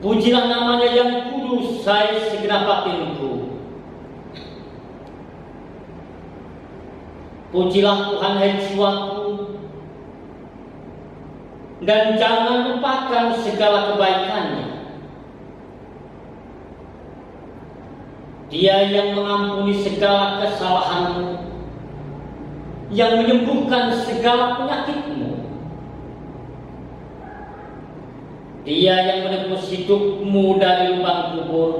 Pujilah namanya yang kudus, hai segenap batinku. Pujilah Tuhan, hai jiwaku, dan jangan lupakan segala kebaikannya. Dia yang mengampuni segala kesalahanmu, yang menyembuhkan segala penyakitmu. Dia yang menebus hidupmu dari lubang kubur,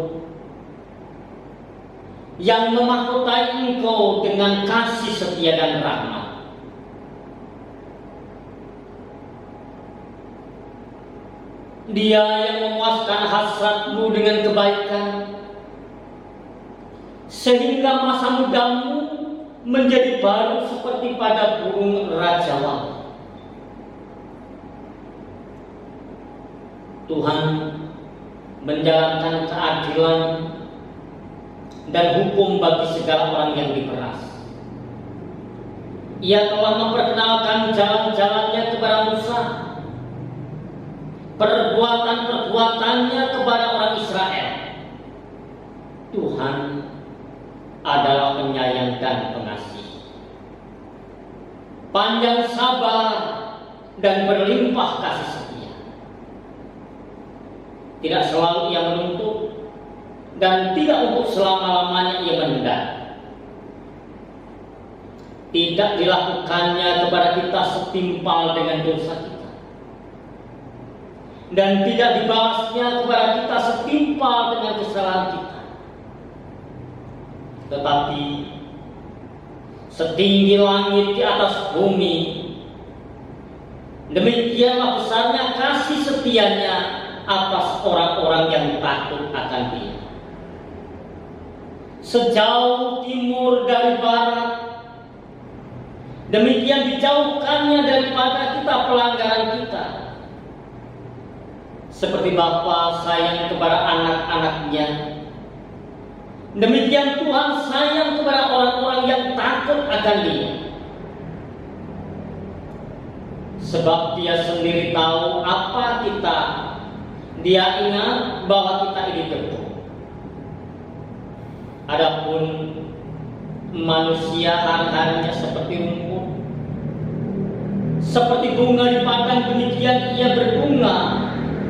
yang memahkotai engkau dengan kasih setia dan rahmat. Dia yang memuaskan hasratmu dengan kebaikan, sehingga masa mudamu menjadi baru seperti pada burung rajawan. Tuhan menjalankan keadilan dan hukum bagi segala orang yang diperas. Ia telah memperkenalkan jalan-jalannya kepada Musa, perbuatan-perbuatannya kepada orang Israel. Tuhan adalah penyayang dan pengasih, panjang sabar dan berlimpah kasih setia. Tidak selalu ia menuntut, dan tidak untuk selama-lamanya ia menendang. Tidak dilakukannya kepada kita setimpal dengan dosa kita, dan tidak dibalasnya kepada kita setimpal dengan kesalahan kita. Tetapi setinggi langit di atas bumi, demikianlah besarnya kasih setianya atas orang-orang yang takut akan Dia. Sejauh timur dari barat, demikian dijauhkannya daripada kita pelanggaran kita. Seperti Bapa sayang kepada anak-anaknya, demikian Tuhan sayang kepada orang-orang yang takut akan Dia. Sebab Dia sendiri tahu apa kita. Dia ingat bahwa kita ini betul. Adapun manusia hari-harinya seperti rumput, seperti bunga di padang, demikian ia berbunga.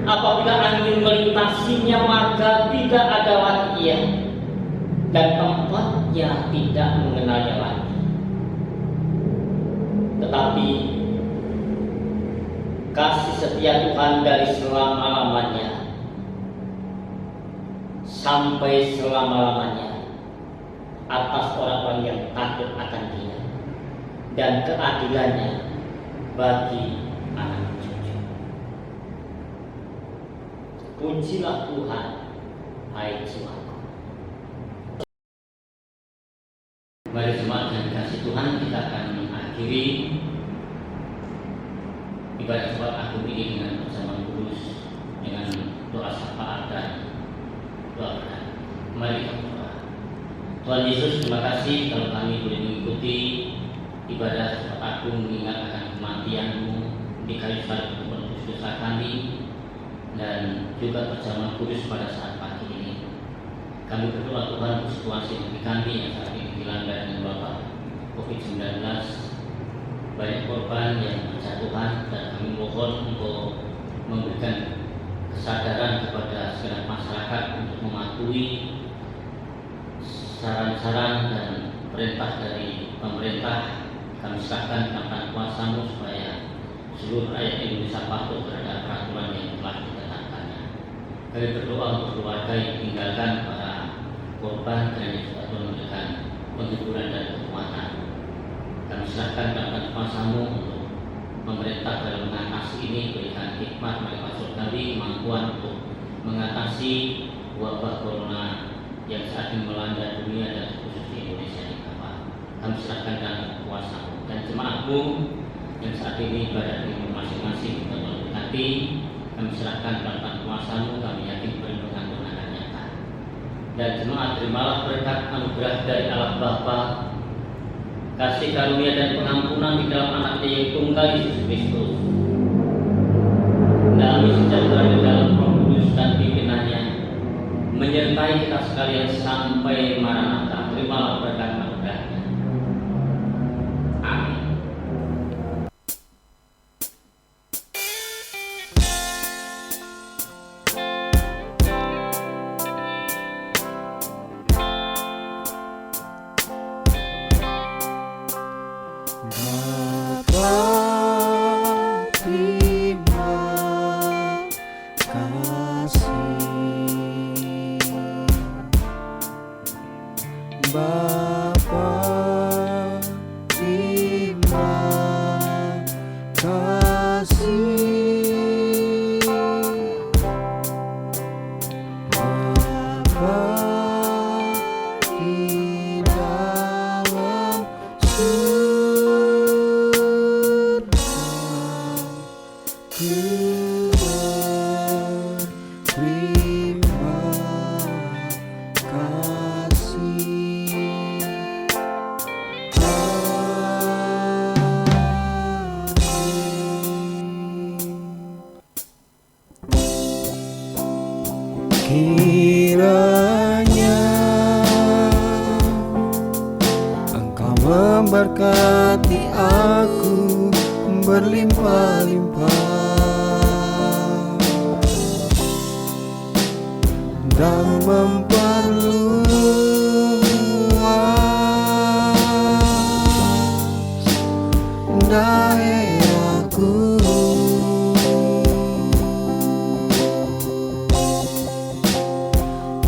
Apabila angin melintasinya, maka tidak ada lagi ia, dan tempatnya tidak mengenalnya lagi. Tetapi kasih setia Tuhan dari selama-lamanya sampai selama-lamanya atas orang-orang yang takut akan Dia, dan keadilannya bagi anak cucu. Pujilah Tuhan, hai jiwaku. Mari jemaat yang dikasih Tuhan, kita akan mengakhiri ibadah sholat agung ini dengan perjamuan kudus, dengan doa syafaat dan doa berkat. Mari kita berdoa. Tuhan Yesus, terima kasih kalau kami boleh mengikuti ibadah sholat agung mengingat akan kematian-Mu di kayu salib untuk menebus dosa kami, dan juga perjamuan kudus pada saat pagi ini. Kami berdoa Tuhan untuk situasi negeri kami yang saat ini dilanda dengan wabah COVID-19. Banyak korban yang berjatuhan, dan kami mohon untuk memberikan kesadaran kepada segenap masyarakat untuk mematuhi saran-saran dan perintah dari pemerintah. Kami serahkan tangan kuasa-Mu supaya seluruh rakyat Indonesia patuh terhadap peraturan yang telah ditetapkannya. Kami berdoa untuk keluarga yang ditinggalkan para korban, dan juga Tuhan memberikan penghiburan dan kekuatan. Kami serahkan tangan kuasa-Mu untuk pemerintah dalam mengatasi ini, berikan hikmat mereka surgawi, kemampuan untuk mengatasi wabah corona yang saat ini melanda dunia dan khususnya Indonesia ini. Kami serahkan tangan kuasa-Mu dan jemaat-Mu yang saat ini berada di rumah masing-masing untuk berkati. Kami serahkan tangan kuasa-Mu, kami yakin perlindungan Tuhan akan nyata. dan jemaat terimalah berkat anugerah dari Allah Bapa, kasih karunia dan pengampunan di dalam Anaknya yang tunggal Yesus Kristus, damai sejahtera di dalam Roh Kudus dan pimpinannya, menyertai kita sekalian sampai Maranatha. Terimalah berkat anugerahnya. Amin. Bapa, terima kasih. Bapa, terima kasih. Bapa di dalam terima kasih. Kiranya Engkau memberkati aku berlimpah-limpah dan memperluas daerahku,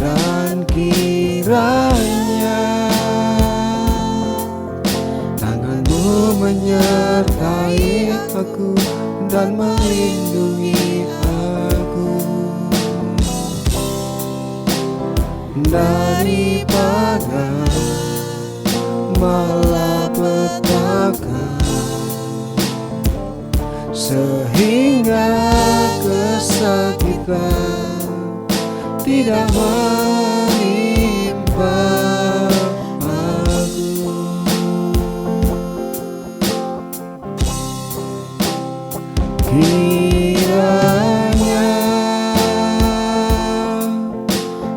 dan kiranya tanganmu menyertai aku dan melindungi aku daripada malapetaka, sehingga kesakitan tidak menimpa aku. Kiranya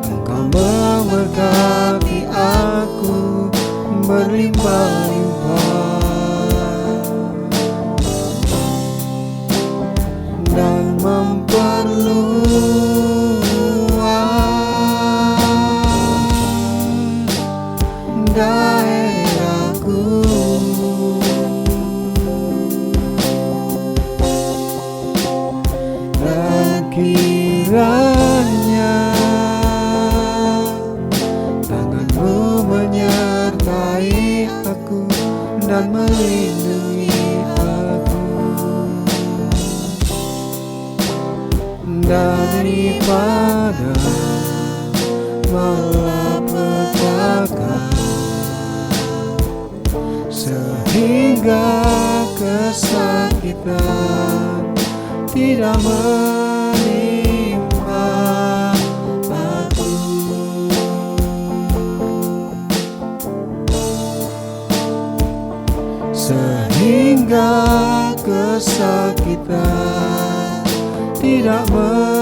Engkau memberkati aku berlimpah-limpah dan memperluas daerahku, dan kiranya tanganmu menyertai aku dan melindungi aku daripada malapetaka, sehingga kesakitan tidak menimpa aku. Sehingga kesakitan tidak menimpa